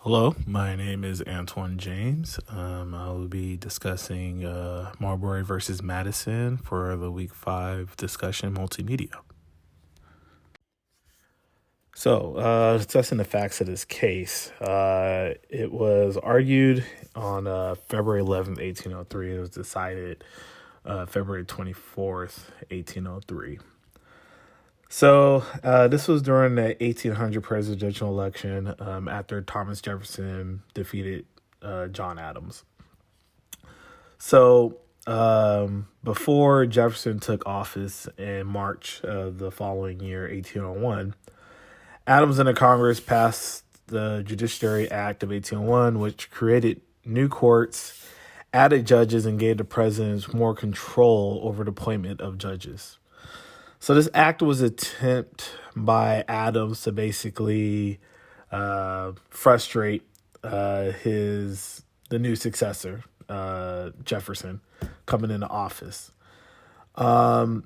Hello, my name is Antoine James. I will be discussing Marbury versus Madison for the Week 5 discussion multimedia. So, discussing the facts of this case, it was argued on February 11th, 1803. It was decided February 24th, 1803. So this was during the 1800 presidential election after Thomas Jefferson defeated John Adams. So before Jefferson took office in March of the following year, 1801, Adams and the Congress passed the Judiciary Act of 1801, which created new courts, added judges, and gave the president more control over the appointment of judges. So this act was an attempt by Adams to basically frustrate the new successor, Jefferson, coming into office. And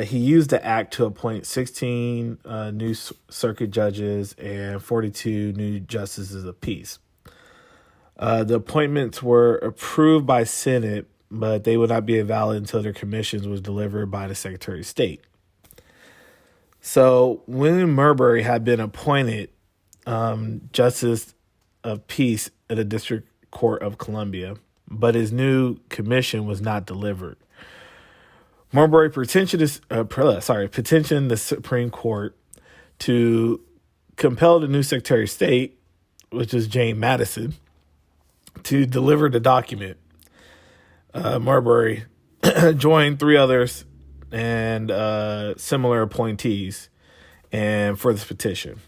he used the act to appoint 16 new circuit judges and 42 new justices of peace. The appointments were approved by Senate, but they would not be valid until their commissions was delivered by the Secretary of State. So William Marbury had been appointed Justice of Peace at the District Court of Columbia, but his new commission was not delivered. Marbury petitioned the Supreme Court to compel the new Secretary of State, which is James Madison, to deliver the document. Marbury joined three others and similar appointees and for this petition.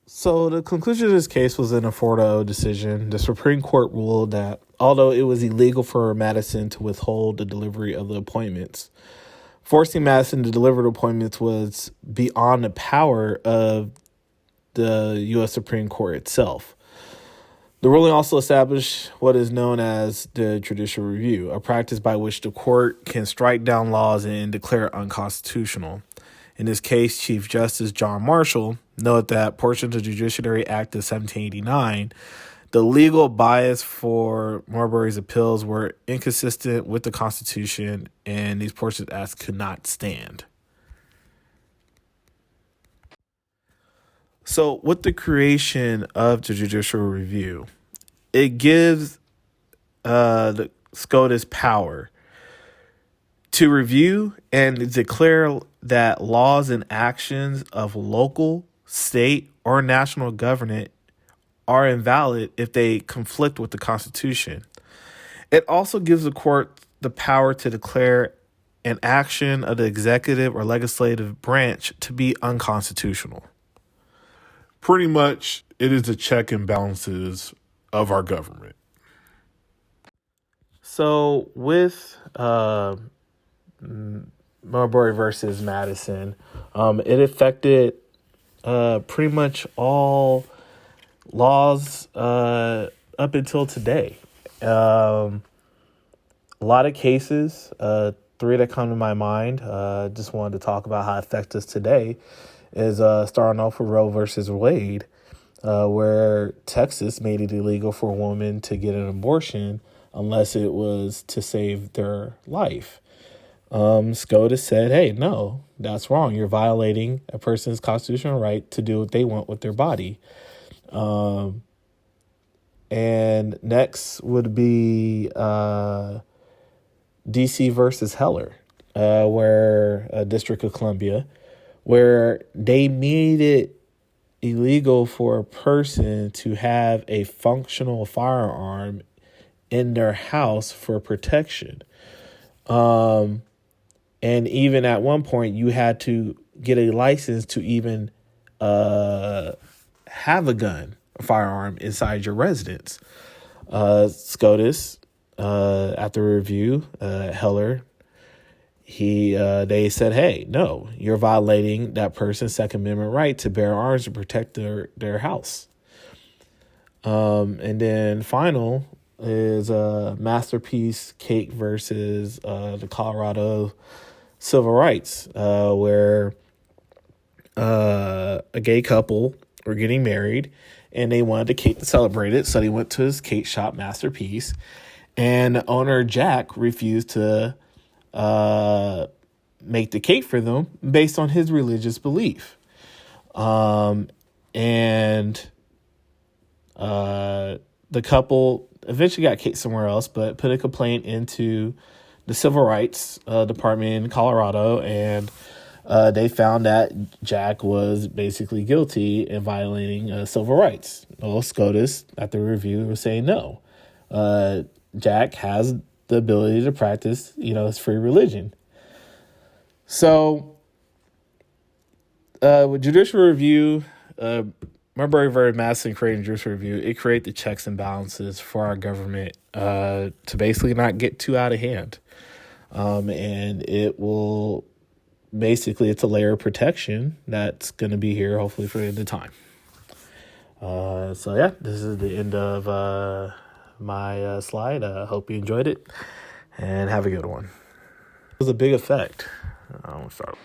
So the conclusion of this case was in a 4-0 decision. The Supreme Court ruled that although it was illegal for Madison to withhold the delivery of the appointments, forcing Madison to deliver the appointments was beyond the power of the U.S. Supreme Court itself. The ruling also established what is known as the judicial review, a practice by which the court can strike down laws and declare unconstitutional. In this case, Chief Justice John Marshall noted that portions of the Judiciary Act of 1789, the legal bias for Marbury's appeals were inconsistent with the Constitution, and these portions of the Act could not stand. So with the creation of the judicial review, it gives the SCOTUS power to review and declare that laws and actions of local, state, or national government are invalid if they conflict with the Constitution. It also gives the court the power to declare an action of the executive or legislative branch to be unconstitutional. Pretty much, it is the check and balances of our government. So with Marbury versus Madison, it affected pretty much all laws up until today. A lot of cases, three that come to my mind, just wanted to talk about how it affects us today, is starting off with Roe versus Wade, where Texas made it illegal for a woman to get an abortion unless it was to save their life. SCOTUS said, hey, no, that's wrong. You're violating a person's constitutional right to do what they want with their body. And next would be DC versus Heller, where District of Columbia, where they made it illegal for a person to have a functional firearm in their house for protection. And even at one point, you had to get a license to even have a firearm inside your residence. SCOTUS, after review, Heller, they said, hey, no, you're violating that person's Second Amendment right to bear arms to protect their house. And then final is Masterpiece Cake versus the Colorado civil rights, where a gay couple were getting married and they wanted the cake to celebrate it. So they went to his cake shop, Masterpiece, and the owner, Jack, refused to make the cake for them based on his religious belief. And the couple eventually got kicked somewhere else, but put a complaint into the Civil Rights Department in Colorado, and they found that Jack was basically guilty in violating civil rights. Well, SCOTUS, at the review, was saying no. Jack has the ability to practice, his free religion. So, with judicial review, Marbury v. Madison creating judicial review, it created the checks and balances for our government to basically not get too out of hand. And it will basically, it's a layer of protection that's going to be here hopefully for the end of time. So yeah, this is the end of my slide. Hope you enjoyed it and have a good one. It was a big effect. I'll start.